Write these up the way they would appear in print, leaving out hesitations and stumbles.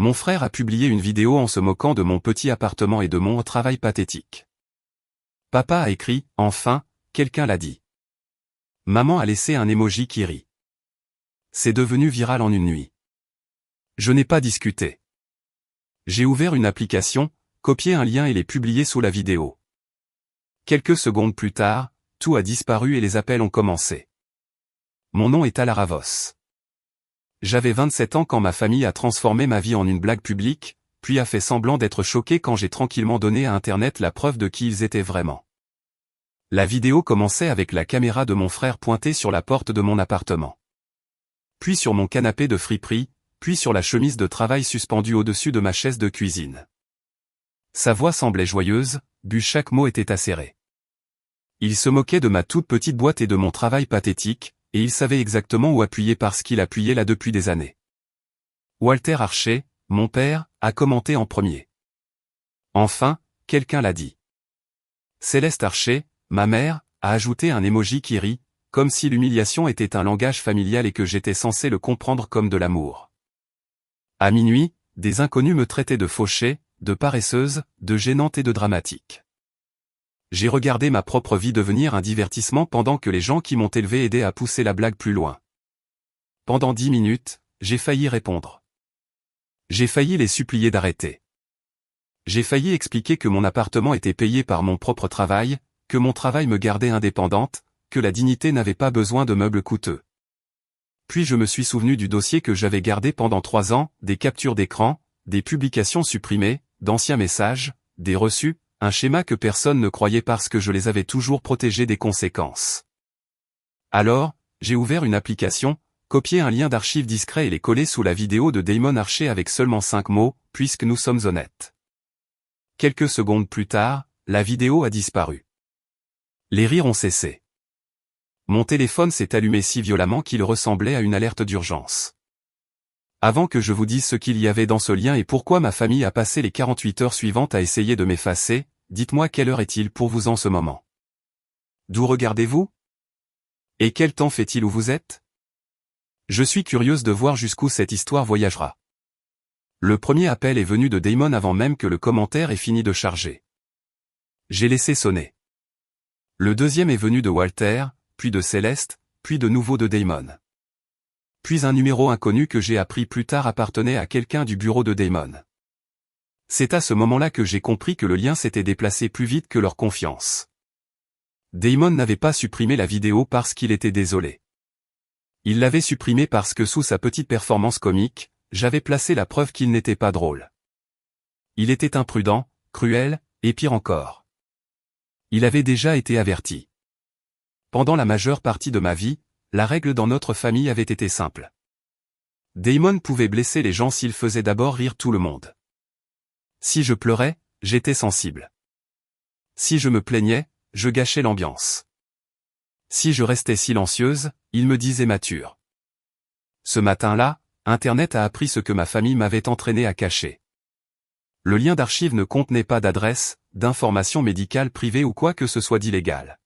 Mon frère a publié une vidéo en se moquant de mon petit appartement et de mon travail pathétique. Papa a écrit, enfin, quelqu'un l'a dit. Maman a laissé un emoji qui rit. C'est devenu viral en une nuit. Je n'ai pas discuté. J'ai ouvert une application, copié un lien et l'ai publié sous la vidéo. Quelques secondes plus tard, tout a disparu et les appels ont commencé. Mon nom est Alara Vos. J'avais 27 ans quand ma famille a transformé ma vie en une blague publique, puis a fait semblant d'être choqué quand j'ai tranquillement donné à Internet la preuve de qui ils étaient vraiment. La vidéo commençait avec la caméra de mon frère pointée sur la porte de mon appartement. Puis sur mon canapé de friperie, puis sur la chemise de travail suspendue au-dessus de ma chaise de cuisine. Sa voix semblait joyeuse, chaque mot était acéré. Il se moquait de ma toute petite boîte et de mon travail pathétique, et il savait exactement où appuyer parce qu'il appuyait là depuis des années. Walter Archer, mon père, a commenté en premier. Enfin, quelqu'un l'a dit. Céleste Archer, ma mère, a ajouté un emoji qui rit, comme si l'humiliation était un langage familial et que j'étais censé le comprendre comme de l'amour. À minuit, des inconnus me traitaient de fauchée, de paresseuse, de gênante et de dramatique. J'ai regardé ma propre vie devenir un divertissement pendant que les gens qui m'ont élevé aidaient à pousser la blague plus loin. Pendant 10 minutes, j'ai failli répondre. J'ai failli les supplier d'arrêter. J'ai failli expliquer que mon appartement était payé par mon propre travail, que mon travail me gardait indépendante, que la dignité n'avait pas besoin de meubles coûteux. Puis je me suis souvenu du dossier que j'avais gardé pendant 3 ans, des captures d'écran, des publications supprimées, d'anciens messages, des reçus, un schéma que personne ne croyait parce que je les avais toujours protégés des conséquences. Alors, j'ai ouvert une application, copié un lien d'archives discret et les collé sous la vidéo de Damon Archer avec seulement 5 mots, puisque nous sommes honnêtes. Quelques secondes plus tard, la vidéo a disparu. Les rires ont cessé. Mon téléphone s'est allumé si violemment qu'il ressemblait à une alerte d'urgence. Avant que je vous dise ce qu'il y avait dans ce lien et pourquoi ma famille a passé les 48 heures suivantes à essayer de m'effacer, dites-moi quelle heure est-il pour vous en ce moment? D'où regardez-vous? Et quel temps fait-il où vous êtes? Je suis curieuse de voir jusqu'où cette histoire voyagera. Le premier appel est venu de Damon avant même que le commentaire ait fini de charger. J'ai laissé sonner. Le deuxième est venu de Walter, puis de Céleste, puis de nouveau de Damon. Puis un numéro inconnu que j'ai appris plus tard appartenait à quelqu'un du bureau de Damon. C'est à ce moment-là que j'ai compris que le lien s'était déplacé plus vite que leur confiance. Damon n'avait pas supprimé la vidéo parce qu'il était désolé. Il l'avait supprimée parce que sous sa petite performance comique, j'avais placé la preuve qu'il n'était pas drôle. Il était imprudent, cruel, et pire encore. Il avait déjà été averti. Pendant la majeure partie de ma vie, la règle dans notre famille avait été simple. Damon pouvait blesser les gens s'il faisait d'abord rire tout le monde. Si je pleurais, j'étais sensible. Si je me plaignais, je gâchais l'ambiance. Si je restais silencieuse, il me disait mature. Ce matin-là, Internet a appris ce que ma famille m'avait entraîné à cacher. Le lien d'archive ne contenait pas d'adresse, d'informations médicales privées ou quoi que ce soit d'illégal.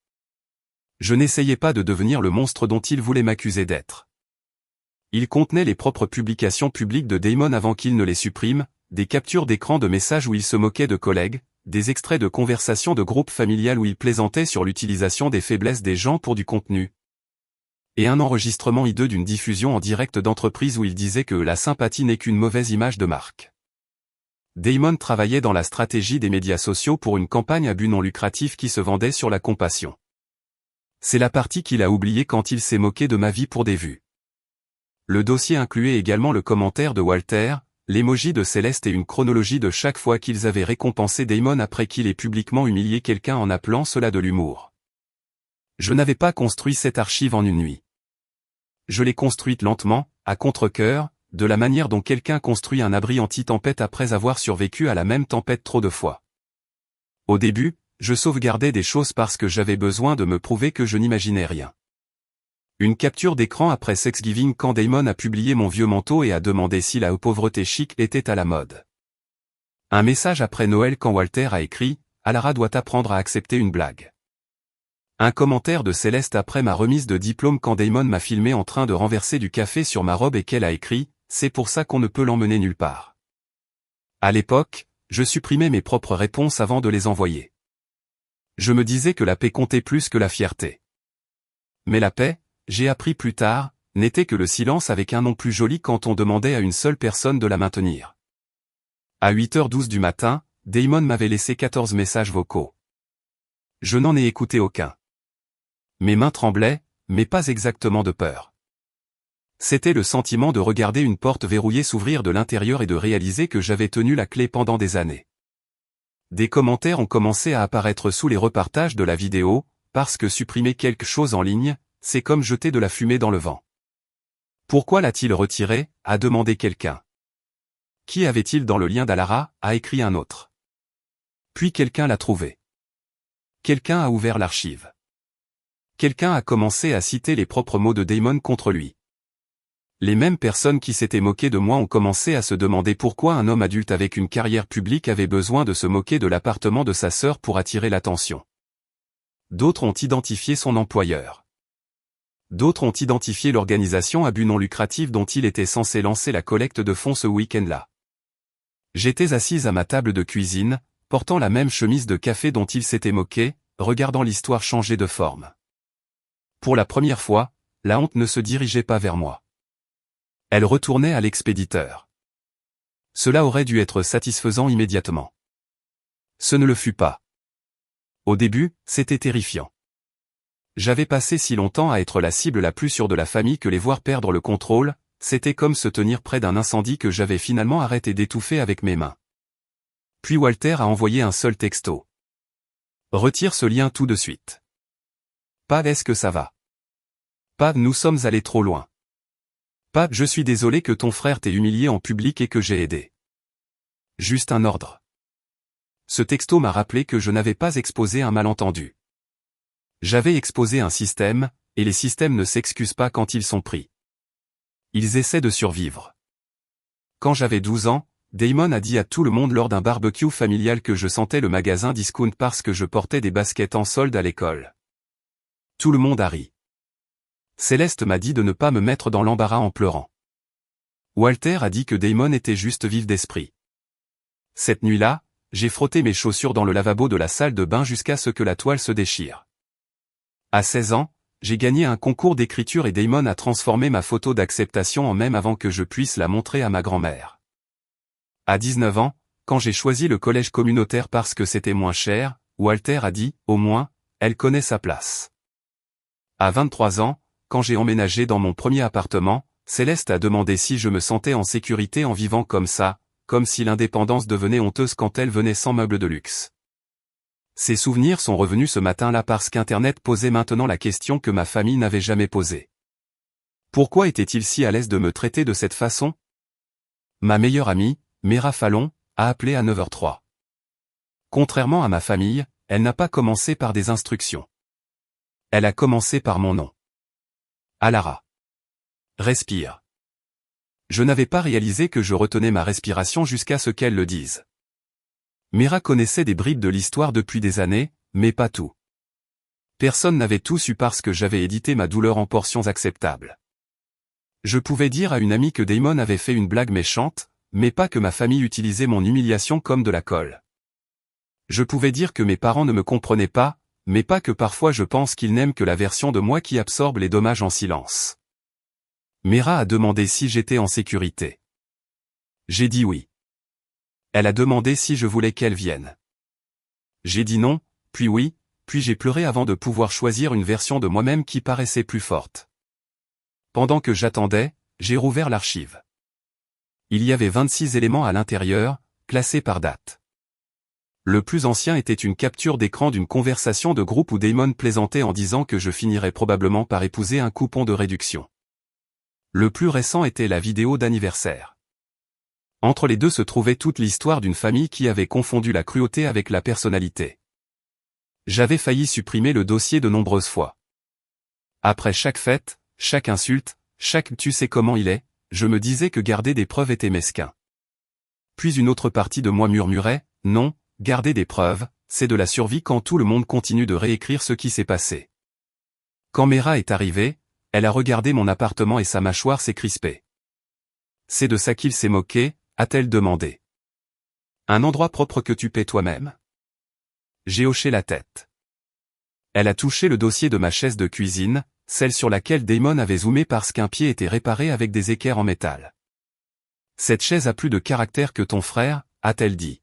Je n'essayais pas de devenir le monstre dont il voulait m'accuser d'être. Il contenait les propres publications publiques de Damon avant qu'il ne les supprime, des captures d'écran de messages où il se moquait de collègues, des extraits de conversations de groupe familial où il plaisantait sur l'utilisation des faiblesses des gens pour du contenu. Et un enregistrement hideux d'une diffusion en direct d'entreprise où il disait que la sympathie n'est qu'une mauvaise image de marque. Damon travaillait dans la stratégie des médias sociaux pour une campagne à but non lucratif qui se vendait sur la compassion. C'est la partie qu'il a oubliée quand il s'est moqué de ma vie pour des vues. Le dossier incluait également le commentaire de Walter, l'emoji de Céleste et une chronologie de chaque fois qu'ils avaient récompensé Damon après qu'il ait publiquement humilié quelqu'un en appelant cela de l'humour. Je n'avais pas construit cette archive en une nuit. Je l'ai construite lentement, à contre-cœur, de la manière dont quelqu'un construit un abri anti-tempête après avoir survécu à la même tempête trop de fois. Au début, je sauvegardais des choses parce que j'avais besoin de me prouver que je n'imaginais rien. Une capture d'écran après Thanksgiving quand Damon a publié mon vieux manteau et a demandé si la pauvreté chic était à la mode. Un message après Noël quand Walter a écrit « Alara doit apprendre à accepter une blague ». Un commentaire de Céleste après ma remise de diplôme quand Damon m'a filmé en train de renverser du café sur ma robe et qu'elle a écrit « C'est pour ça qu'on ne peut l'emmener nulle part ». À l'époque, je supprimais mes propres réponses avant de les envoyer. Je me disais que la paix comptait plus que la fierté. Mais la paix, j'ai appris plus tard, n'était que le silence avec un nom plus joli quand on demandait à une seule personne de la maintenir. À 8h12 du matin, Damon m'avait laissé 14 messages vocaux. Je n'en ai écouté aucun. Mes mains tremblaient, mais pas exactement de peur. C'était le sentiment de regarder une porte verrouillée s'ouvrir de l'intérieur et de réaliser que j'avais tenu la clé pendant des années. Des commentaires ont commencé à apparaître sous les repartages de la vidéo, parce que supprimer quelque chose en ligne, c'est comme jeter de la fumée dans le vent. Pourquoi l'a-t-il retiré, a demandé quelqu'un. Qui avait-il dans le lien d'Alara, a écrit un autre. Puis quelqu'un l'a trouvé. Quelqu'un a ouvert l'archive. Quelqu'un a commencé à citer les propres mots de Damon contre lui. Les mêmes personnes qui s'étaient moquées de moi ont commencé à se demander pourquoi un homme adulte avec une carrière publique avait besoin de se moquer de l'appartement de sa sœur pour attirer l'attention. D'autres ont identifié son employeur. D'autres ont identifié l'organisation à but non lucratif dont il était censé lancer la collecte de fonds ce week-end-là. J'étais assise à ma table de cuisine, portant la même chemise de café dont il s'était moqué, regardant l'histoire changer de forme. Pour la première fois, la honte ne se dirigeait pas vers moi. Elle retournait à l'expéditeur. Cela aurait dû être satisfaisant immédiatement. Ce ne le fut pas. Au début, c'était terrifiant. J'avais passé si longtemps à être la cible la plus sûre de la famille que les voir perdre le contrôle, c'était comme se tenir près d'un incendie que j'avais finalement arrêté d'étouffer avec mes mains. Puis Walter a envoyé un seul texto. Retire ce lien tout de suite. Pas est-ce que ça va? Pas nous sommes allés trop loin. Pas je suis désolé que ton frère t'ait humilié en public et que j'ai aidé. Juste un ordre. Ce texto m'a rappelé que je n'avais pas exposé un malentendu. J'avais exposé un système, et les systèmes ne s'excusent pas quand ils sont pris. Ils essaient de survivre. Quand j'avais 12 ans, Damon a dit à tout le monde lors d'un barbecue familial que je sentais le magasin discount parce que je portais des baskets en solde à l'école. Tout le monde a ri. Céleste m'a dit de ne pas me mettre dans l'embarras en pleurant. Walter a dit que Damon était juste vif d'esprit. Cette nuit-là, j'ai frotté mes chaussures dans le lavabo de la salle de bain jusqu'à ce que la toile se déchire. À 16 ans, j'ai gagné un concours d'écriture et Damon a transformé ma photo d'acceptation en mème avant que je puisse la montrer à ma grand-mère. À 19 ans, quand j'ai choisi le collège communautaire parce que c'était moins cher, Walter a dit, au moins, elle connaît sa place. À 23 ans, quand j'ai emménagé dans mon premier appartement, Céleste a demandé si je me sentais en sécurité en vivant comme ça, comme si l'indépendance devenait honteuse quand elle venait sans meubles de luxe. Ces souvenirs sont revenus ce matin-là parce qu'Internet posait maintenant la question que ma famille n'avait jamais posée. Pourquoi était-il si à l'aise de me traiter de cette façon? Ma meilleure amie, Mera Fallon, a appelé à 9h03. Contrairement à ma famille, elle n'a pas commencé par des instructions. Elle a commencé par mon nom. Alara. Respire. Je n'avais pas réalisé que je retenais ma respiration jusqu'à ce qu'elle le dise. Mera connaissait des bribes de l'histoire depuis des années, mais pas tout. Personne n'avait tout su parce que j'avais édité ma douleur en portions acceptables. Je pouvais dire à une amie que Damon avait fait une blague méchante, mais pas que ma famille utilisait mon humiliation comme de la colle. Je pouvais dire que mes parents ne me comprenaient pas, mais pas que parfois je pense qu'ils n'aiment que la version de moi qui absorbe les dommages en silence. Mera a demandé si j'étais en sécurité. J'ai dit oui. Elle a demandé si je voulais qu'elle vienne. J'ai dit non, puis oui, puis j'ai pleuré avant de pouvoir choisir une version de moi-même qui paraissait plus forte. Pendant que j'attendais, j'ai rouvert l'archive. Il y avait 26 éléments à l'intérieur, classés par date. Le plus ancien était une capture d'écran d'une conversation de groupe où Damon plaisantait en disant que je finirais probablement par épouser un coupon de réduction. Le plus récent était la vidéo d'anniversaire. Entre les deux se trouvait toute l'histoire d'une famille qui avait confondu la cruauté avec la personnalité. J'avais failli supprimer le dossier de nombreuses fois. Après chaque fête, chaque insulte, chaque « tu sais comment il est », je me disais que garder des preuves était mesquin. Puis une autre partie de moi murmurait, non, garder des preuves, c'est de la survie quand tout le monde continue de réécrire ce qui s'est passé. Quand Mera est arrivée, elle a regardé mon appartement et sa mâchoire s'est crispée. C'est de ça qu'il s'est moqué, a-t-elle demandé. Un endroit propre que tu paies toi-même? J'ai hoché la tête. Elle a touché le dossier de ma chaise de cuisine, celle sur laquelle Damon avait zoomé parce qu'un pied était réparé avec des équerres en métal. Cette chaise a plus de caractère que ton frère, a-t-elle dit.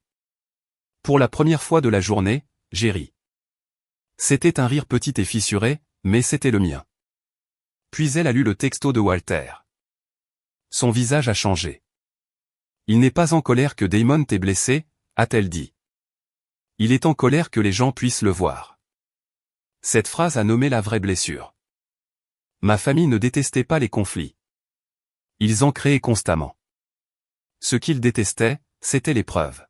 Pour la première fois de la journée, j'ai ri. C'était un rire petit et fissuré, mais c'était le mien. Puis elle a lu le texto de Walter. Son visage a changé. Il n'est pas en colère que Damon t'ait blessé, a-t-elle dit. Il est en colère que les gens puissent le voir. Cette phrase a nommé la vraie blessure. Ma famille ne détestait pas les conflits. Ils en créaient constamment. Ce qu'ils détestaient, c'était les preuves.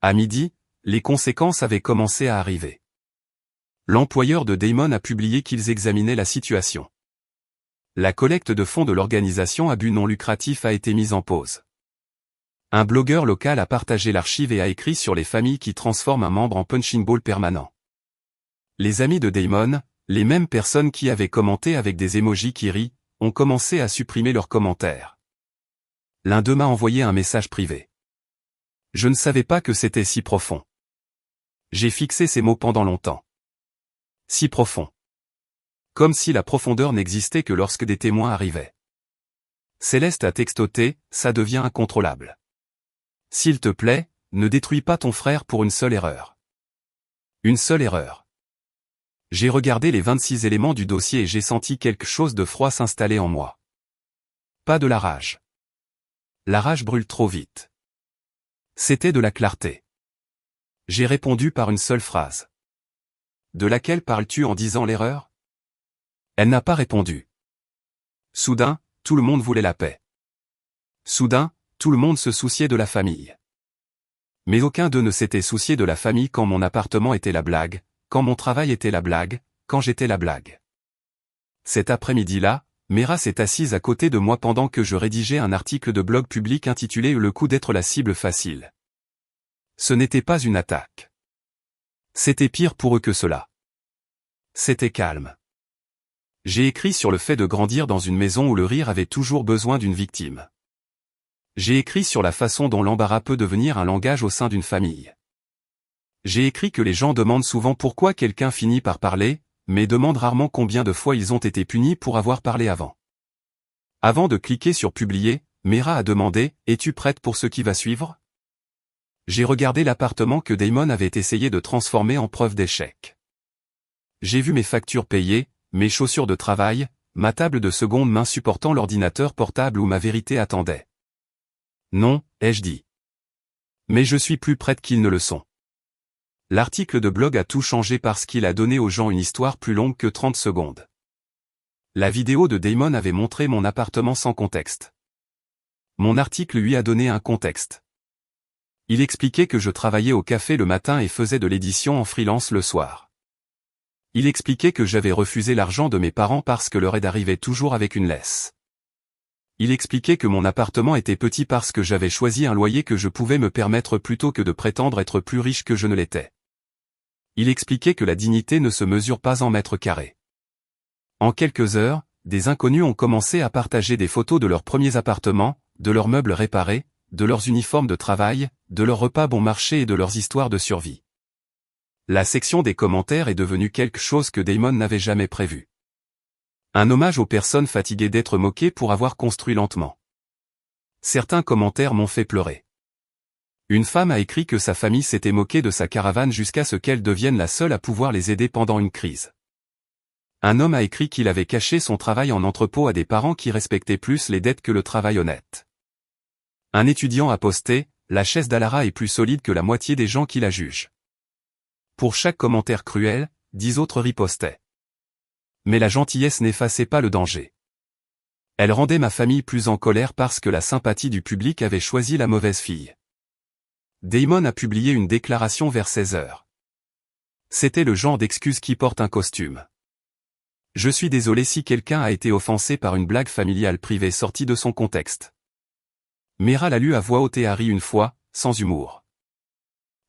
À midi, les conséquences avaient commencé à arriver. L'employeur de Damon a publié qu'ils examinaient la situation. La collecte de fonds de l'organisation à but non lucratif a été mise en pause. Un blogueur local a partagé l'archive et a écrit sur les familles qui transforment un membre en punching ball permanent. Les amis de Damon, les mêmes personnes qui avaient commenté avec des émojis qui rient, ont commencé à supprimer leurs commentaires. L'un d'eux m'a envoyé un message privé. Je ne savais pas que c'était si profond. J'ai fixé ces mots pendant longtemps. Si profond. Comme si la profondeur n'existait que lorsque des témoins arrivaient. Céleste a textoté, ça devient incontrôlable. S'il te plaît, ne détruis pas ton frère pour une seule erreur. Une seule erreur. J'ai regardé les 26 éléments du dossier et j'ai senti quelque chose de froid s'installer en moi. Pas de la rage. La rage brûle trop vite. C'était de la clarté. J'ai répondu par une seule phrase. De laquelle parles-tu en disant l'erreur? Elle n'a pas répondu. Soudain, tout le monde voulait la paix. Soudain, tout le monde se souciait de la famille. Mais aucun d'eux ne s'était soucié de la famille quand mon appartement était la blague, quand mon travail était la blague, quand j'étais la blague. Cet après-midi-là, Mera s'est assise à côté de moi pendant que je rédigeais un article de blog public intitulé « Le coup d'être la cible facile ». Ce n'était pas une attaque. C'était pire pour eux que cela. C'était calme. J'ai écrit sur le fait de grandir dans une maison où le rire avait toujours besoin d'une victime. J'ai écrit sur la façon dont l'embarras peut devenir un langage au sein d'une famille. J'ai écrit que les gens demandent souvent pourquoi quelqu'un finit par parler, mais demandent rarement combien de fois ils ont été punis pour avoir parlé avant. Avant de cliquer sur publier, Mera a demandé « Es-tu prête pour ce qui va suivre ?» J'ai regardé l'appartement que Damon avait essayé de transformer en preuve d'échec. J'ai vu mes factures payées, mes chaussures de travail, ma table de seconde main supportant l'ordinateur portable où ma vérité attendait. Non, ai-je dit. Mais je suis plus prête qu'ils ne le sont. L'article de blog a tout changé parce qu'il a donné aux gens une histoire plus longue que 30 secondes. La vidéo de Damon avait montré mon appartement sans contexte. Mon article lui a donné un contexte. Il expliquait que je travaillais au café le matin et faisais de l'édition en freelance le soir. Il expliquait que j'avais refusé l'argent de mes parents parce que leur aide arrivait toujours avec une laisse. Il expliquait que mon appartement était petit parce que j'avais choisi un loyer que je pouvais me permettre plutôt que de prétendre être plus riche que je ne l'étais. Il expliquait que la dignité ne se mesure pas en mètres carrés. En quelques heures, des inconnus ont commencé à partager des photos de leurs premiers appartements, de leurs meubles réparés, de leurs uniformes de travail, de leurs repas bon marché et de leurs histoires de survie. La section des commentaires est devenue quelque chose que Damon n'avait jamais prévu. Un hommage aux personnes fatiguées d'être moquées pour avoir construit lentement. Certains commentaires m'ont fait pleurer. Une femme a écrit que sa famille s'était moquée de sa caravane jusqu'à ce qu'elle devienne la seule à pouvoir les aider pendant une crise. Un homme a écrit qu'il avait caché son travail en entrepôt à des parents qui respectaient plus les dettes que le travail honnête. Un étudiant a posté « La chaise d'Alara est plus solide que la moitié des gens qui la jugent ». Pour chaque commentaire cruel, 10 autres ripostaient. Mais la gentillesse n'effaçait pas le danger. Elle rendait ma famille plus en colère parce que la sympathie du public avait choisi la mauvaise fille. Damon a publié une déclaration vers 16 heures. C'était le genre d'excuse qui porte un costume. Je suis désolé si quelqu'un a été offensé par une blague familiale privée sortie de son contexte. Mera l'a lu à voix haute et a ri une fois, sans humour.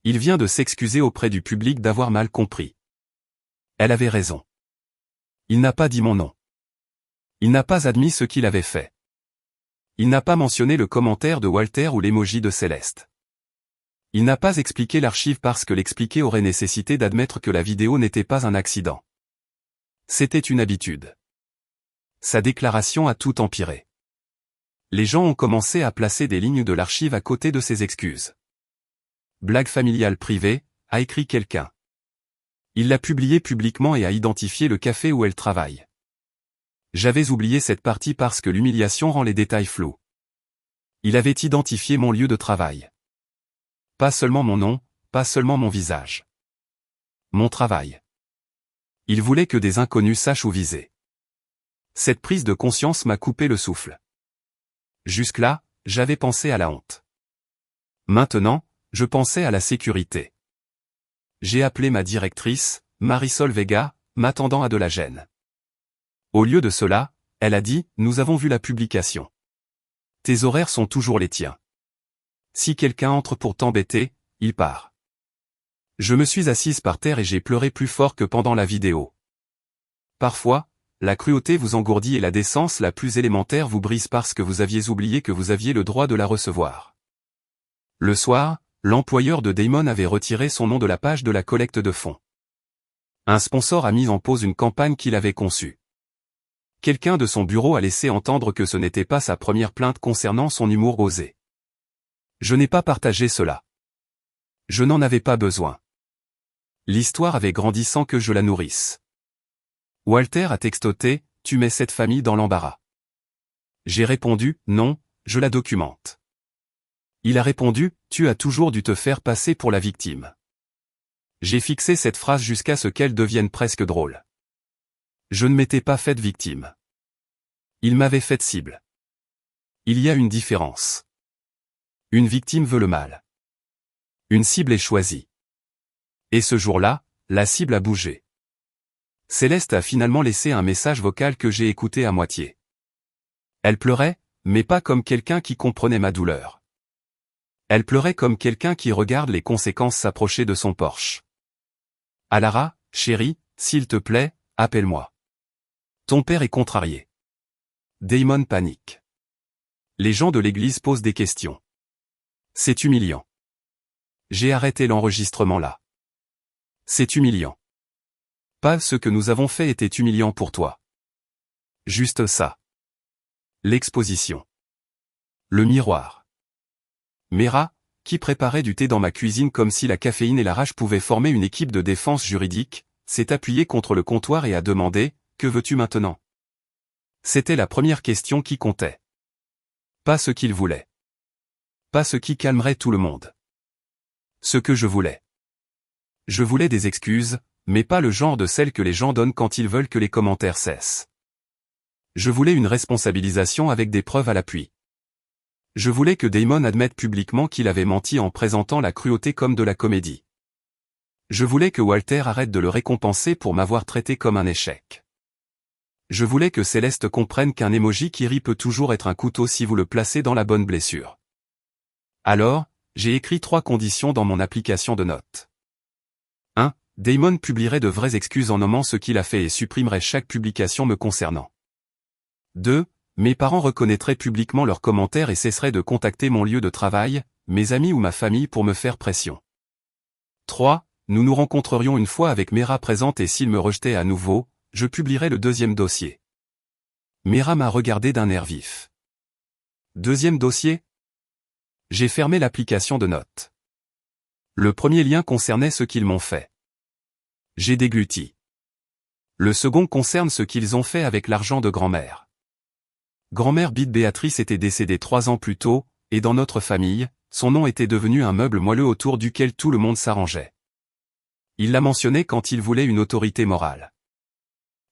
Il vient de s'excuser auprès du public d'avoir mal compris. Elle avait raison. Il n'a pas dit mon nom. Il n'a pas admis ce qu'il avait fait. Il n'a pas mentionné le commentaire de Walter ou l'émoji de Céleste. Il n'a pas expliqué l'archive parce que l'expliquer aurait nécessité d'admettre que la vidéo n'était pas un accident. C'était une habitude. Sa déclaration a tout empiré. Les gens ont commencé à placer des lignes de l'archive à côté de ses excuses. Blague familiale privée, a écrit quelqu'un. Il l'a publié publiquement et a identifié le café où elle travaille. J'avais oublié cette partie parce que l'humiliation rend les détails flous. Il avait identifié mon lieu de travail. Pas seulement mon nom, pas seulement mon visage. Mon travail. Il voulait que des inconnus sachent où viser. Cette prise de conscience m'a coupé le souffle. Jusque-là, j'avais pensé à la honte. Maintenant, je pensais à la sécurité. J'ai appelé ma directrice, Marisol Vega, m'attendant à de la gêne. Au lieu de cela, elle a dit, nous avons vu la publication. Tes horaires sont toujours les tiens. Si quelqu'un entre pour t'embêter, il part. Je me suis assise par terre et j'ai pleuré plus fort que pendant la vidéo. Parfois, la cruauté vous engourdit et la décence la plus élémentaire vous brise parce que vous aviez oublié que vous aviez le droit de la recevoir. Le soir, l'employeur de Damon avait retiré son nom de la page de la collecte de fonds. Un sponsor a mis en pause une campagne qu'il avait conçue. Quelqu'un de son bureau a laissé entendre que ce n'était pas sa première plainte concernant son humour osé. Je n'ai pas partagé cela. Je n'en avais pas besoin. L'histoire avait grandi sans que je la nourrisse. Walter a textoté, tu mets cette famille dans l'embarras. J'ai répondu, non, je la documente. Il a répondu, tu as toujours dû te faire passer pour la victime. J'ai fixé cette phrase jusqu'à ce qu'elle devienne presque drôle. Je ne m'étais pas faite victime. Il m'avait faite cible. Il y a une différence. Une victime veut le mal. Une cible est choisie. Et ce jour-là, la cible a bougé. Céleste a finalement laissé un message vocal que j'ai écouté à moitié. Elle pleurait, mais pas comme quelqu'un qui comprenait ma douleur. Elle pleurait comme quelqu'un qui regarde les conséquences s'approcher de son Porsche. Alara, chérie, s'il te plaît, appelle-moi. Ton père est contrarié. Damon panique. Les gens de l'église posent des questions. C'est humiliant. J'ai arrêté l'enregistrement là. C'est humiliant. Pas ce que nous avons fait était humiliant pour toi. Juste ça. L'exposition. Le miroir. Mera, qui préparait du thé dans ma cuisine comme si la caféine et la rage pouvaient former une équipe de défense juridique, s'est appuyée contre le comptoir et a demandé, que veux-tu maintenant? C'était la première question qui comptait. Pas ce qu'il voulait. Pas ce qui calmerait tout le monde. Ce que je voulais. Je voulais des excuses, mais pas le genre de celles que les gens donnent quand ils veulent que les commentaires cessent. Je voulais une responsabilisation avec des preuves à l'appui. Je voulais que Damon admette publiquement qu'il avait menti en présentant la cruauté comme de la comédie. Je voulais que Walter arrête de le récompenser pour m'avoir traité comme un échec. Je voulais que Céleste comprenne qu'un emoji qui rit peut toujours être un couteau si vous le placez dans la bonne blessure. Alors, j'ai écrit 3 conditions dans mon application de notes. 1. Damon publierait de vraies excuses en nommant ce qu'il a fait et supprimerait chaque publication me concernant. 2. Mes parents reconnaîtraient publiquement leurs commentaires et cesseraient de contacter mon lieu de travail, mes amis ou ma famille pour me faire pression. 3. Nous nous rencontrerions une fois avec Mera présente et s'il me rejetait à nouveau, je publierais le 2e dossier. Mera m'a regardé d'un air vif. 2e dossier? J'ai fermé l'application de notes. Le premier lien concernait ce qu'ils m'ont fait. J'ai dégluti. Le second concerne ce qu'ils ont fait avec l'argent de grand-mère. Grand-mère Bite Béatrice était décédée 3 ans plus tôt, et dans notre famille, son nom était devenu un meuble moelleux autour duquel tout le monde s'arrangeait. Il l'a mentionné quand il voulait une autorité morale.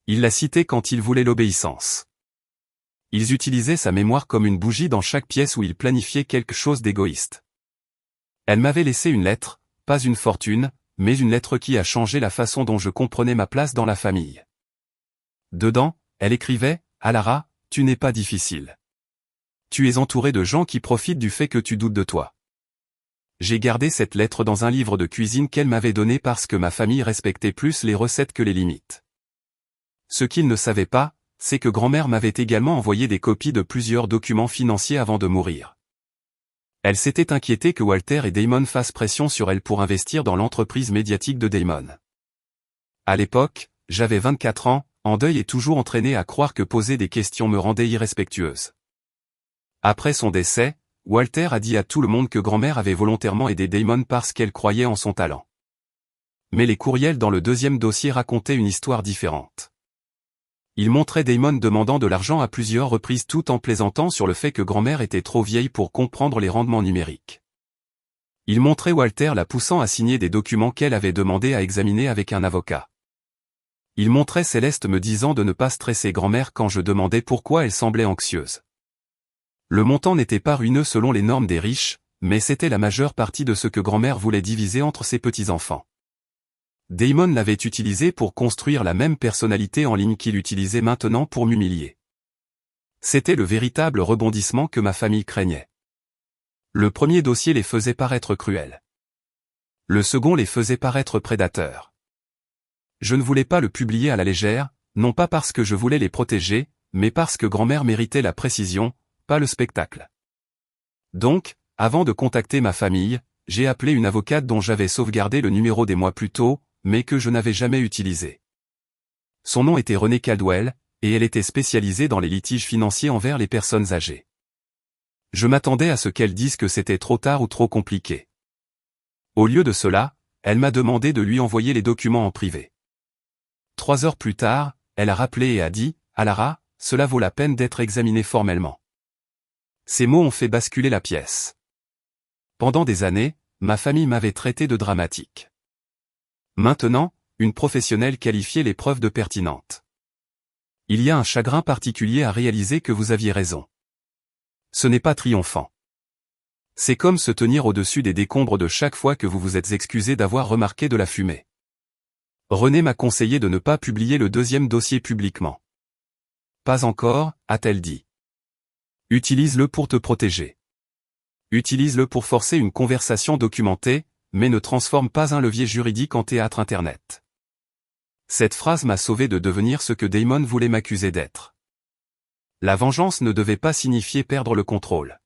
Il l'a cité quand il voulait l'obéissance. Ils utilisaient sa mémoire comme une bougie dans chaque pièce où ils planifiaient quelque chose d'égoïste. Elle m'avait laissé une lettre, pas une fortune, mais une lettre qui a changé la façon dont je comprenais ma place dans la famille. Dedans, elle écrivait, « Alara, tu n'es pas difficile. Tu es entouré de gens qui profitent du fait que tu doutes de toi. » J'ai gardé cette lettre dans un livre de cuisine qu'elle m'avait donné parce que ma famille respectait plus les recettes que les limites. Ce qu'il ne savait pas, c'est que grand-mère m'avait également envoyé des copies de plusieurs documents financiers avant de mourir. Elle s'était inquiétée que Walter et Damon fassent pression sur elle pour investir dans l'entreprise médiatique de Damon. À l'époque, j'avais 24 ans, en deuil et toujours entraîné à croire que poser des questions me rendait irrespectueuse. Après son décès, Walter a dit à tout le monde que grand-mère avait volontairement aidé Damon parce qu'elle croyait en son talent. Mais les courriels dans le deuxième dossier racontaient une histoire différente. Ils montraient Damon demandant de l'argent à plusieurs reprises tout en plaisantant sur le fait que grand-mère était trop vieille pour comprendre les rendements numériques. Ils montraient Walter la poussant à signer des documents qu'elle avait demandé à examiner avec un avocat. Ils montraient Céleste me disant de ne pas stresser grand-mère quand je demandais pourquoi elle semblait anxieuse. Le montant n'était pas ruineux selon les normes des riches, mais c'était la majeure partie de ce que grand-mère voulait diviser entre ses petits-enfants. Damon l'avait utilisé pour construire la même personnalité en ligne qu'il utilisait maintenant pour m'humilier. C'était le véritable rebondissement que ma famille craignait. Le premier dossier les faisait paraître cruels. Le second les faisait paraître prédateurs. Je ne voulais pas le publier à la légère, non pas parce que je voulais les protéger, mais parce que grand-mère méritait la précision, pas le spectacle. Donc, avant de contacter ma famille, j'ai appelé une avocate dont j'avais sauvegardé le numéro des mois plus tôt, mais que je n'avais jamais utilisé. Son nom était Renée Caldwell, et elle était spécialisée dans les litiges financiers envers les personnes âgées. Je m'attendais à ce qu'elle dise que c'était trop tard ou trop compliqué. Au lieu de cela, elle m'a demandé de lui envoyer les documents en privé. 3 heures plus tard, elle a rappelé et a dit « Alara, cela vaut la peine d'être examiné formellement ». Ces mots ont fait basculer la pièce. Pendant des années, ma famille m'avait traité de dramatique. Maintenant, une professionnelle qualifiait les preuves de pertinentes. Il y a un chagrin particulier à réaliser que vous aviez raison. Ce n'est pas triomphant. C'est comme se tenir au-dessus des décombres de chaque fois que vous vous êtes excusé d'avoir remarqué de la fumée. Renée m'a conseillé de ne pas publier le deuxième dossier publiquement. Pas encore, a-t-elle dit. Utilise-le pour te protéger. Utilise-le pour forcer une conversation documentée, mais ne transforme pas un levier juridique en théâtre internet. Cette phrase m'a sauvé de devenir ce que Damon voulait m'accuser d'être. La vengeance ne devait pas signifier perdre le contrôle.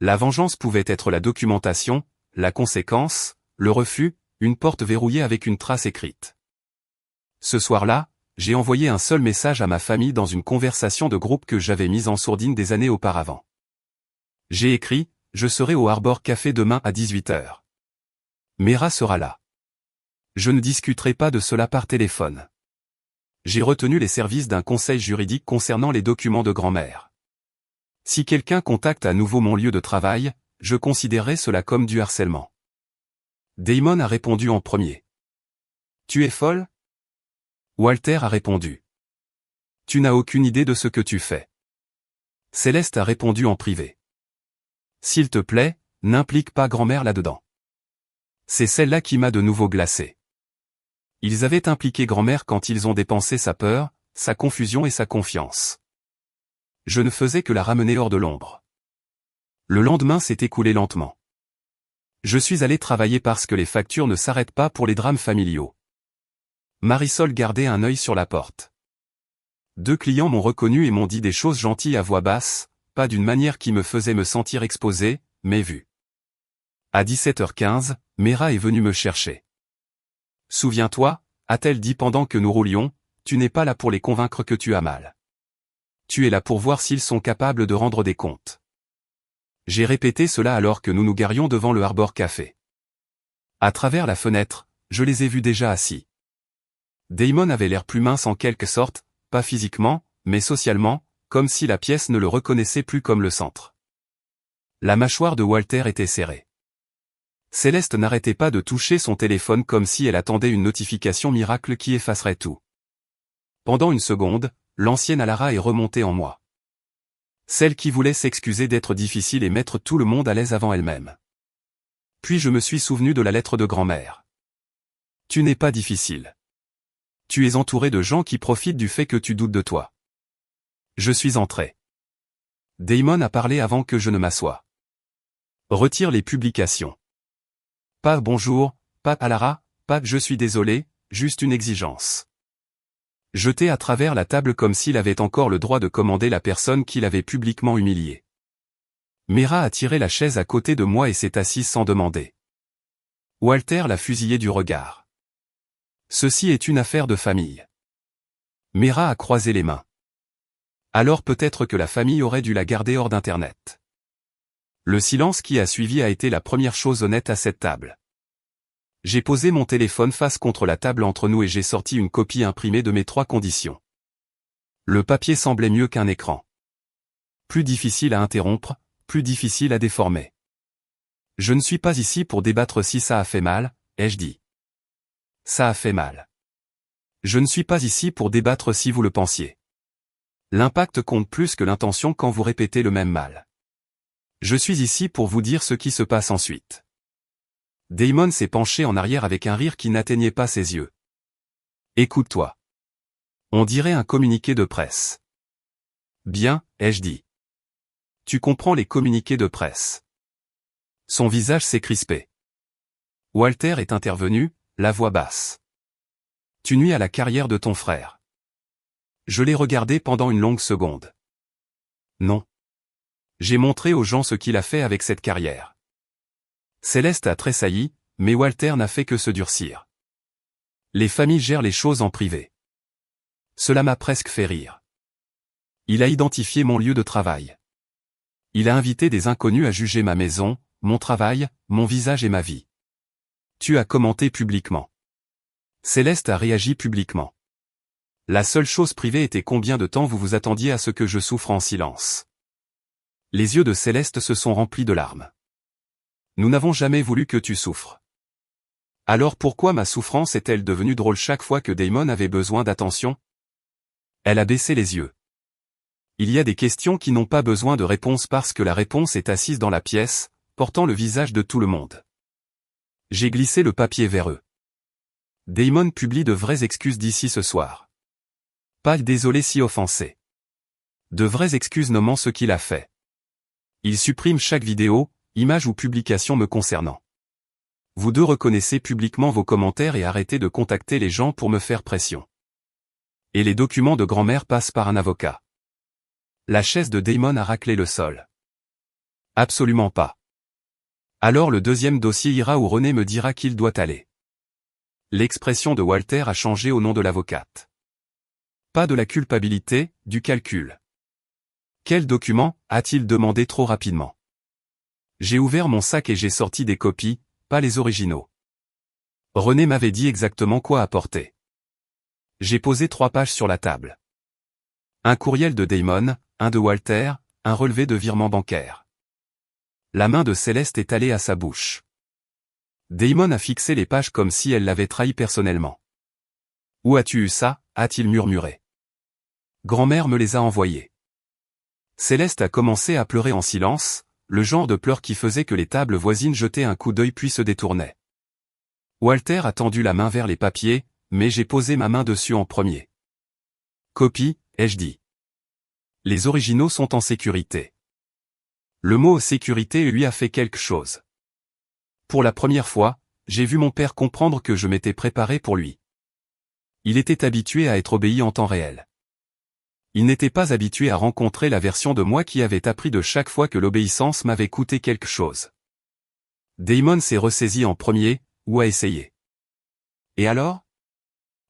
La vengeance pouvait être la documentation, la conséquence, le refus, une porte verrouillée avec une trace écrite. Ce soir-là, j'ai envoyé un seul message à ma famille dans une conversation de groupe que j'avais mise en sourdine des années auparavant. J'ai écrit « Je serai au Harbor Café demain à 18h. Mera sera là. Je ne discuterai pas de cela par téléphone. » J'ai retenu les services d'un conseil juridique concernant les documents de grand-mère. Si quelqu'un contacte à nouveau mon lieu de travail, je considérerai cela comme du harcèlement. Damon a répondu en premier. « Tu es folle ? » Walter a répondu. « Tu n'as aucune idée de ce que tu fais. » Céleste a répondu en privé. « S'il te plaît, n'implique pas grand-mère là-dedans. » C'est celle-là qui m'a de nouveau glacé. Ils avaient impliqué grand-mère quand ils ont dépensé sa peur, sa confusion et sa confiance. Je ne faisais que la ramener hors de l'ombre. Le lendemain s'est écoulé lentement. Je suis allé travailler parce que les factures ne s'arrêtent pas pour les drames familiaux. Marisol gardait un œil sur la porte. 2 clients m'ont reconnu et m'ont dit des choses gentilles à voix basse, pas d'une manière qui me faisait me sentir exposé, mais vu. À 17h15, Mera est venue me chercher. « Souviens-toi, a-t-elle dit pendant que nous roulions, tu n'es pas là pour les convaincre que tu as mal. Tu es là pour voir s'ils sont capables de rendre des comptes. » J'ai répété cela alors que nous nous garions devant le Harbor Café. À travers la fenêtre, je les ai vus déjà assis. Damon avait l'air plus mince en quelque sorte, pas physiquement, mais socialement, comme si la pièce ne le reconnaissait plus comme le centre. La mâchoire de Walter était serrée. Céleste n'arrêtait pas de toucher son téléphone comme si elle attendait une notification miracle qui effacerait tout. Pendant une seconde, l'ancienne Alara est remontée en moi. Celle qui voulait s'excuser d'être difficile et mettre tout le monde à l'aise avant elle-même. Puis je me suis souvenu de la lettre de grand-mère. Tu n'es pas difficile. Tu es entouré de gens qui profitent du fait que tu doutes de toi. Je suis entré. Damon a parlé avant que je ne m'assoie. Retire les publications. Pas bonjour, pas Alara, pas je suis désolé, juste une exigence. Jeté à travers la table comme s'il avait encore le droit de commander la personne qui l'avait publiquement humilié. Mera a tiré la chaise à côté de moi et s'est assise sans demander. Walter l'a fusillé du regard. Ceci est une affaire de famille. Mera a croisé les mains. Alors peut-être que la famille aurait dû la garder hors d'Internet. Le silence qui a suivi a été la première chose honnête à cette table. J'ai posé mon téléphone face contre la table entre nous et j'ai sorti une copie imprimée de mes 3 conditions. Le papier semblait mieux qu'un écran. Plus difficile à interrompre, plus difficile à déformer. Je ne suis pas ici pour débattre si ça a fait mal, ai-je dit. Ça a fait mal. Je ne suis pas ici pour débattre si vous le pensiez. L'impact compte plus que l'intention quand vous répétez le même mal. Je suis ici pour vous dire ce qui se passe ensuite. Damon s'est penché en arrière avec un rire qui n'atteignait pas ses yeux. Écoute-toi. On dirait un communiqué de presse. Bien, ai-je dit. Tu comprends les communiqués de presse. Son visage s'est crispé. Walter est intervenu, la voix basse. Tu nuis à la carrière de ton frère. Je l'ai regardé pendant une longue seconde. Non. J'ai montré aux gens ce qu'il a fait avec cette carrière. Céleste a tressailli, mais Walter n'a fait que se durcir. Les familles gèrent les choses en privé. Cela m'a presque fait rire. Il a identifié mon lieu de travail. Il a invité des inconnus à juger ma maison, mon travail, mon visage et ma vie. Tu as commenté publiquement. Céleste a réagi publiquement. La seule chose privée était combien de temps vous vous attendiez à ce que je souffre en silence. Les yeux de Céleste se sont remplis de larmes. Nous n'avons jamais voulu que tu souffres. Alors pourquoi ma souffrance est-elle devenue drôle chaque fois que Damon avait besoin d'attention? Elle a baissé les yeux. Il y a des questions qui n'ont pas besoin de réponse parce que la réponse est assise dans la pièce, portant le visage de tout le monde. J'ai glissé le papier vers eux. Damon publie de vraies excuses d'ici ce soir. Pas désolé si offensé. De vraies excuses nommant ce qu'il a fait. Il supprime chaque vidéo, image ou publication me concernant. Vous deux reconnaissez publiquement vos commentaires et arrêtez de contacter les gens pour me faire pression. Et les documents de grand-mère passent par un avocat. La chaise de Damon a raclé le sol. Absolument pas. Alors le deuxième dossier ira où René me dira qu'il doit aller. L'expression de Walter a changé au nom de l'avocate. Pas de la culpabilité, du calcul. Quel document, a-t-il demandé trop rapidement. J'ai ouvert mon sac et j'ai sorti des copies, pas les originaux. René m'avait dit exactement quoi apporter. J'ai posé 3 pages sur la table. Un courriel de Damon, un de Walter, un relevé de virement bancaire. La main de Céleste est allée à sa bouche. Damon a fixé les pages comme si elle l'avait trahi personnellement. Où as-tu eu ça, a-t-il murmuré. Grand-mère me les a envoyés. Céleste a commencé à pleurer en silence, le genre de pleurs qui faisait que les tables voisines jetaient un coup d'œil puis se détournaient. Walter a tendu la main vers les papiers, mais j'ai posé ma main dessus en premier. Copie, ai-je dit. Les originaux sont en sécurité. Le mot sécurité lui a fait quelque chose. Pour la première fois, j'ai vu mon père comprendre que je m'étais préparé pour lui. Il était habitué à être obéi en temps réel. Il n'était pas habitué à rencontrer la version de moi qui avait appris de chaque fois que l'obéissance m'avait coûté quelque chose. Damon s'est ressaisi en premier, ou a essayé. Et alors?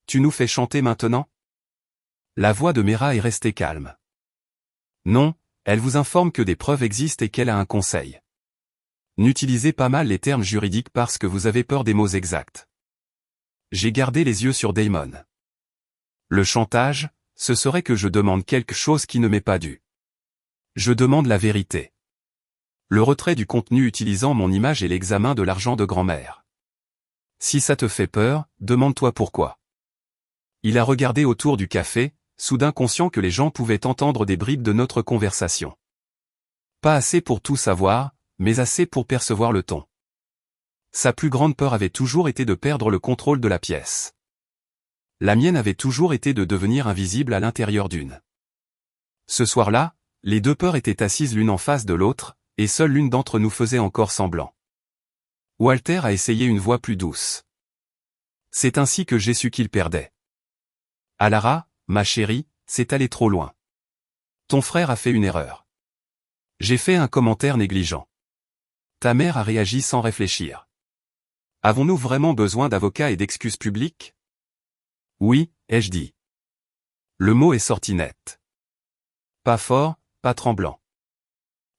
Tu nous fais chanter maintenant? La voix de Mera est restée calme. Non, elle vous informe que des preuves existent et qu'elle a un conseil. N'utilisez pas mal les termes juridiques parce que vous avez peur des mots exacts. J'ai gardé les yeux sur Damon. Le chantage, ce serait que je demande quelque chose qui ne m'est pas dû. Je demande la vérité. Le retrait du contenu utilisant mon image et l'examen de l'argent de grand-mère. Si ça te fait peur, demande-toi pourquoi. Il a regardé autour du café, soudain conscient que les gens pouvaient entendre des bribes de notre conversation. Pas assez pour tout savoir, mais assez pour percevoir le ton. Sa plus grande peur avait toujours été de perdre le contrôle de la pièce. La mienne avait toujours été de devenir invisible à l'intérieur d'une. Ce soir-là, les 2 peurs étaient assises l'une en face de l'autre, et seule l'une d'entre nous faisait encore semblant. Walter a essayé une voix plus douce. C'est ainsi que j'ai su qu'il perdait. Alara, ma chérie, c'est allé trop loin. Ton frère a fait une erreur. J'ai fait un commentaire négligent. Ta mère a réagi sans réfléchir. Avons-nous vraiment besoin d'avocats et d'excuses publiques? Oui, ai-je dit. Le mot est sorti net. Pas fort, pas tremblant.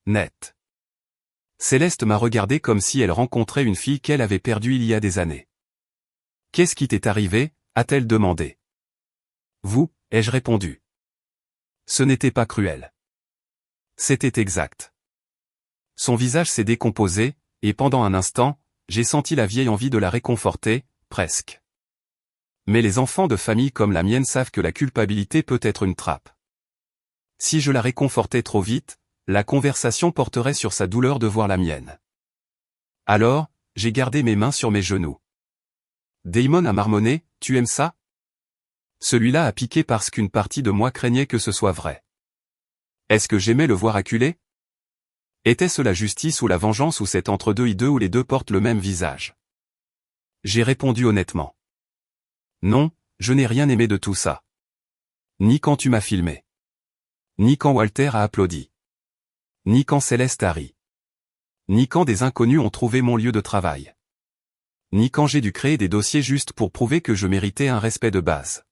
Net. Céleste m'a regardé comme si elle rencontrait une fille qu'elle avait perdue il y a des années. Qu'est-ce qui t'est arrivé? A-t-elle demandé. Vous, ai-je répondu. Ce n'était pas cruel. C'était exact. Son visage s'est décomposé, et pendant un instant, j'ai senti la vieille envie de la réconforter, presque. Mais les enfants de famille comme la mienne savent que la culpabilité peut être une trappe. Si je la réconfortais trop vite, la conversation porterait sur sa douleur de voir la mienne. Alors, j'ai gardé mes mains sur mes genoux. Damon a marmonné, tu aimes ça? Celui-là a piqué parce qu'une partie de moi craignait que ce soit vrai. Est-ce que j'aimais le voir acculé? Était-ce la justice ou la vengeance ou cet entre-deux hideux où les deux portent le même visage? J'ai répondu honnêtement. Non, je n'ai rien aimé de tout ça. Ni quand tu m'as filmé. Ni quand Walter a applaudi. Ni quand Céleste a ri. Ni quand des inconnus ont trouvé mon lieu de travail. Ni quand j'ai dû créer des dossiers juste pour prouver que je méritais un respect de base.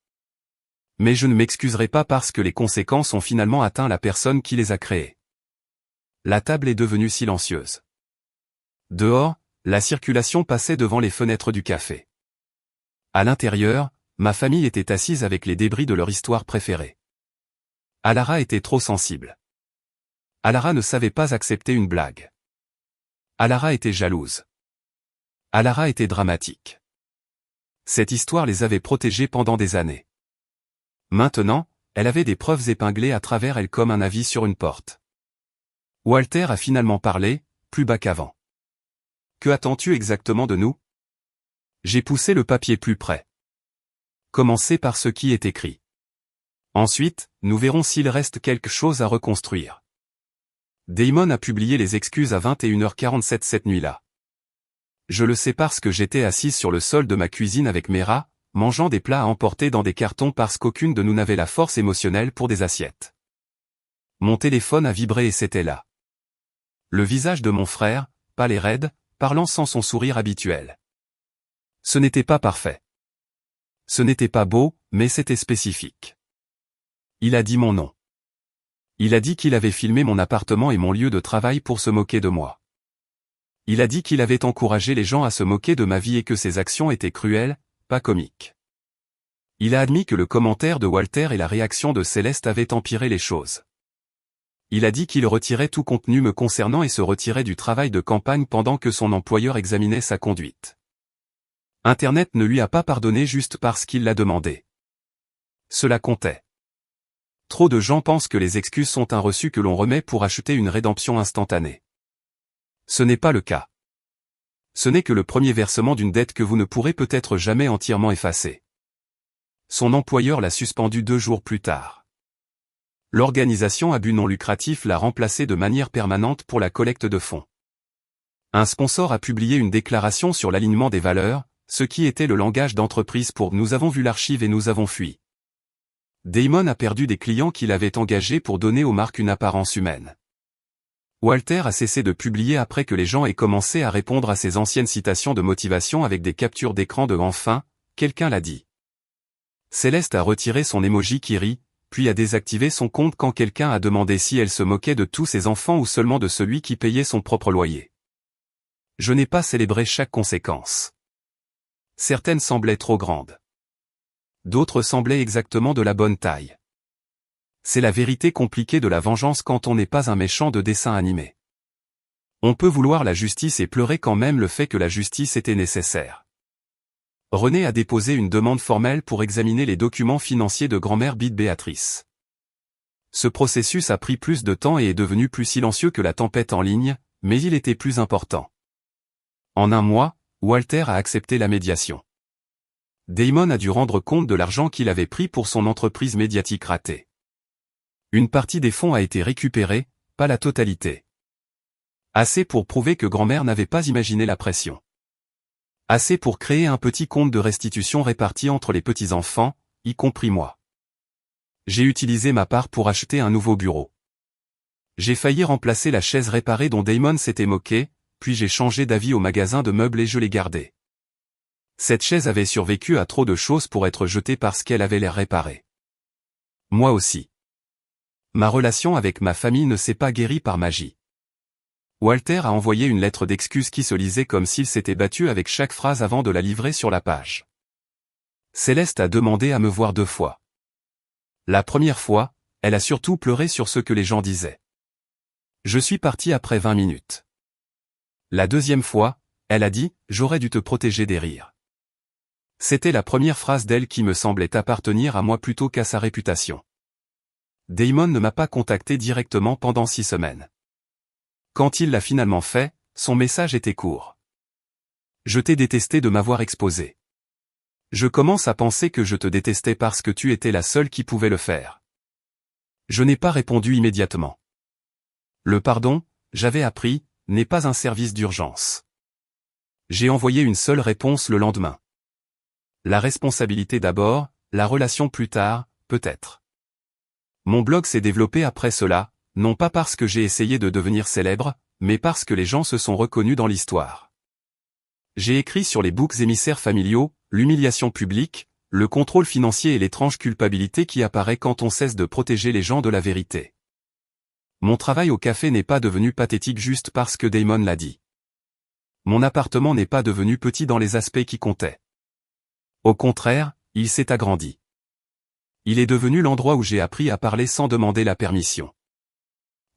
Mais je ne m'excuserai pas parce que les conséquences ont finalement atteint la personne qui les a créées. La table est devenue silencieuse. Dehors, la circulation passait devant les fenêtres du café. À l'intérieur, ma famille était assise avec les débris de leur histoire préférée. Alara était trop sensible. Alara ne savait pas accepter une blague. Alara était jalouse. Alara était dramatique. Cette histoire les avait protégés pendant des années. Maintenant, elle avait des preuves épinglées à travers elle comme un avis sur une porte. Walter a finalement parlé, plus bas qu'avant. Que attends-tu exactement de nous? J'ai poussé le papier plus près. Commencez par ce qui est écrit. Ensuite, nous verrons s'il reste quelque chose à reconstruire. Damon a publié les excuses à 21h47 cette nuit-là. Je le sais parce que j'étais assise sur le sol de ma cuisine avec mes rats, mangeant des plats à emporter dans des cartons parce qu'aucune de nous n'avait la force émotionnelle pour des assiettes. Mon téléphone a vibré et c'était là. Le visage de mon frère, pâle et raide, parlant sans son sourire habituel. Ce n'était pas parfait. Ce n'était pas beau, mais c'était spécifique. Il a dit mon nom. Il a dit qu'il avait filmé mon appartement et mon lieu de travail pour se moquer de moi. Il a dit qu'il avait encouragé les gens à se moquer de ma vie et que ses actions étaient cruelles, pas comiques. Il a admis que le commentaire de Walter et la réaction de Céleste avaient empiré les choses. Il a dit qu'il retirait tout contenu me concernant et se retirait du travail de campagne pendant que son employeur examinait sa conduite. Internet ne lui a pas pardonné juste parce qu'il l'a demandé. Cela comptait. Trop de gens pensent que les excuses sont un reçu que l'on remet pour acheter une rédemption instantanée. Ce n'est pas le cas. Ce n'est que le premier versement d'une dette que vous ne pourrez peut-être jamais entièrement effacer. Son employeur l'a suspendu 2 jours plus tard. L'organisation à but non lucratif l'a remplacé de manière permanente pour la collecte de fonds. Un sponsor a publié une déclaration sur l'alignement des valeurs, ce qui était le langage d'entreprise pour « Nous avons vu l'archive et nous avons fui ». Damon a perdu des clients qu'il avait engagés pour donner aux marques une apparence humaine. Walter a cessé de publier après que les gens aient commencé à répondre à ses anciennes citations de motivation avec des captures d'écran de « Enfin, quelqu'un l'a dit ». Céleste a retiré son emoji qui rit, puis a désactivé son compte quand quelqu'un a demandé si elle se moquait de tous ses enfants ou seulement de celui qui payait son propre loyer. Je n'ai pas célébré chaque conséquence. Certaines semblaient trop grandes. D'autres semblaient exactement de la bonne taille. C'est la vérité compliquée de la vengeance quand on n'est pas un méchant de dessin animé. On peut vouloir la justice et pleurer quand même le fait que la justice était nécessaire. René a déposé une demande formelle pour examiner les documents financiers de grand-mère Bide Béatrice. Ce processus a pris plus de temps et est devenu plus silencieux que la tempête en ligne, mais il était plus important. En 1 mois, Walter a accepté la médiation. Damon a dû rendre compte de l'argent qu'il avait pris pour son entreprise médiatique ratée. Une partie des fonds a été récupérée, pas la totalité. Assez pour prouver que grand-mère n'avait pas imaginé la pression. Assez pour créer un petit compte de restitution réparti entre les petits-enfants, y compris moi. J'ai utilisé ma part pour acheter un nouveau bureau. J'ai failli remplacer la chaise réparée dont Damon s'était moqué, puis j'ai changé d'avis au magasin de meubles et je l'ai gardée. Cette chaise avait survécu à trop de choses pour être jetée parce qu'elle avait l'air réparée. Moi aussi. Ma relation avec ma famille ne s'est pas guérie par magie. Walter a envoyé une lettre d'excuse qui se lisait comme s'il s'était battu avec chaque phrase avant de la livrer sur la page. Céleste a demandé à me voir 2 fois. La première fois, elle a surtout pleuré sur ce que les gens disaient. Je suis parti après 20 minutes. La deuxième fois, elle a dit « J'aurais dû te protéger des rires ». C'était la première phrase d'elle qui me semblait appartenir à moi plutôt qu'à sa réputation. Damon ne m'a pas contacté directement pendant 6 semaines. Quand il l'a finalement fait, son message était court. Je t'ai détesté de m'avoir exposé. Je commence à penser que je te détestais parce que tu étais la seule qui pouvait le faire. Je n'ai pas répondu immédiatement. Le pardon, j'avais appris, n'est pas un service d'urgence. J'ai envoyé une seule réponse le lendemain. La responsabilité d'abord, la relation plus tard, peut-être. Mon blog s'est développé après cela, non pas parce que j'ai essayé de devenir célèbre, mais parce que les gens se sont reconnus dans l'histoire. J'ai écrit sur les boucs émissaires familiaux, l'humiliation publique, le contrôle financier et l'étrange culpabilité qui apparaît quand on cesse de protéger les gens de la vérité. Mon travail au café n'est pas devenu pathétique juste parce que Damon l'a dit. Mon appartement n'est pas devenu petit dans les aspects qui comptaient. Au contraire, il s'est agrandi. Il est devenu l'endroit où j'ai appris à parler sans demander la permission.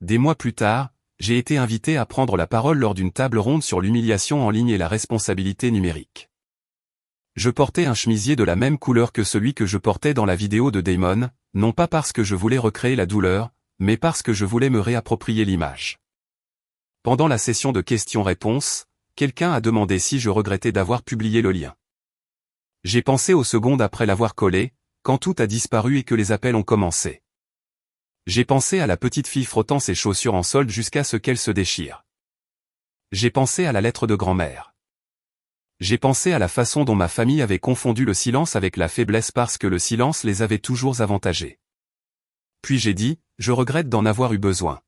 Des mois plus tard, j'ai été invité à prendre la parole lors d'une table ronde sur l'humiliation en ligne et la responsabilité numérique. Je portais un chemisier de la même couleur que celui que je portais dans la vidéo de Damon, non pas parce que je voulais recréer la douleur, mais parce que je voulais me réapproprier l'image. Pendant la session de questions-réponses, quelqu'un a demandé si je regrettais d'avoir publié le lien. J'ai pensé aux secondes après l'avoir collé, quand tout a disparu et que les appels ont commencé. J'ai pensé à la petite fille frottant ses chaussures en solde jusqu'à ce qu'elles se déchirent. J'ai pensé à la lettre de grand-mère. J'ai pensé à la façon dont ma famille avait confondu le silence avec la faiblesse parce que le silence les avait toujours avantagés. Puis j'ai dit, je regrette d'en avoir eu besoin.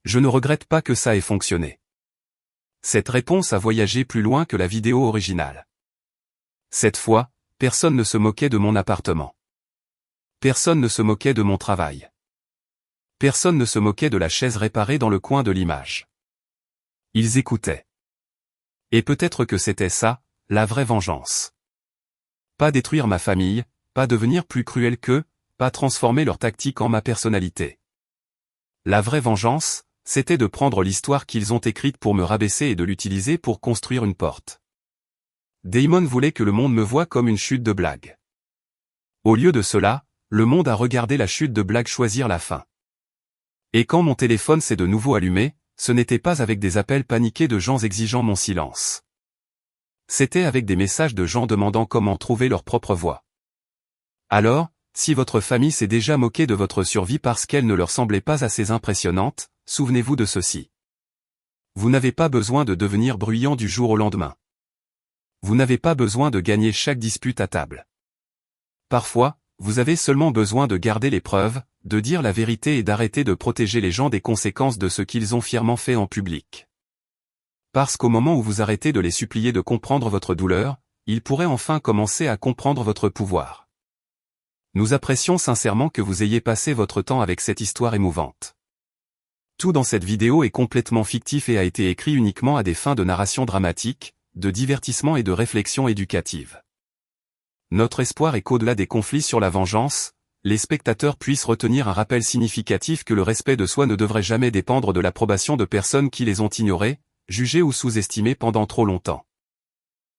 Je ne regrette pas que ça ait fonctionné. Cette réponse a voyagé plus loin que la vidéo originale. Cette fois, personne ne se moquait de mon appartement. Personne ne se moquait de mon travail. Personne ne se moquait de la chaise réparée dans le coin de l'image. Ils écoutaient. Et peut-être que c'était ça, la vraie vengeance. Pas détruire ma famille, pas devenir plus cruel qu'eux, pas transformer leur tactique en ma personnalité. La vraie vengeance, c'était de prendre l'histoire qu'ils ont écrite pour me rabaisser et de l'utiliser pour construire une porte. Damon voulait que le monde me voie comme une chute de blague. Au lieu de cela, le monde a regardé la chute de blague choisir la fin. Et quand mon téléphone s'est de nouveau allumé, ce n'était pas avec des appels paniqués de gens exigeant mon silence. C'était avec des messages de gens demandant comment trouver leur propre voie. Alors, si votre famille s'est déjà moquée de votre survie parce qu'elle ne leur semblait pas assez impressionnante, souvenez-vous de ceci. Vous n'avez pas besoin de devenir bruyant du jour au lendemain. Vous n'avez pas besoin de gagner chaque dispute à table. Parfois, vous avez seulement besoin de garder les preuves, de dire la vérité et d'arrêter de protéger les gens des conséquences de ce qu'ils ont fièrement fait en public. Parce qu'au moment où vous arrêtez de les supplier de comprendre votre douleur, ils pourraient enfin commencer à comprendre votre pouvoir. Nous apprécions sincèrement que vous ayez passé votre temps avec cette histoire émouvante. Tout dans cette vidéo est complètement fictif et a été écrit uniquement à des fins de narration dramatique, de divertissement et de réflexion éducative. Notre espoir est qu'au-delà des conflits sur la vengeance, les spectateurs puissent retenir un rappel significatif que le respect de soi ne devrait jamais dépendre de l'approbation de personnes qui les ont ignorés, jugés ou sous-estimés pendant trop longtemps.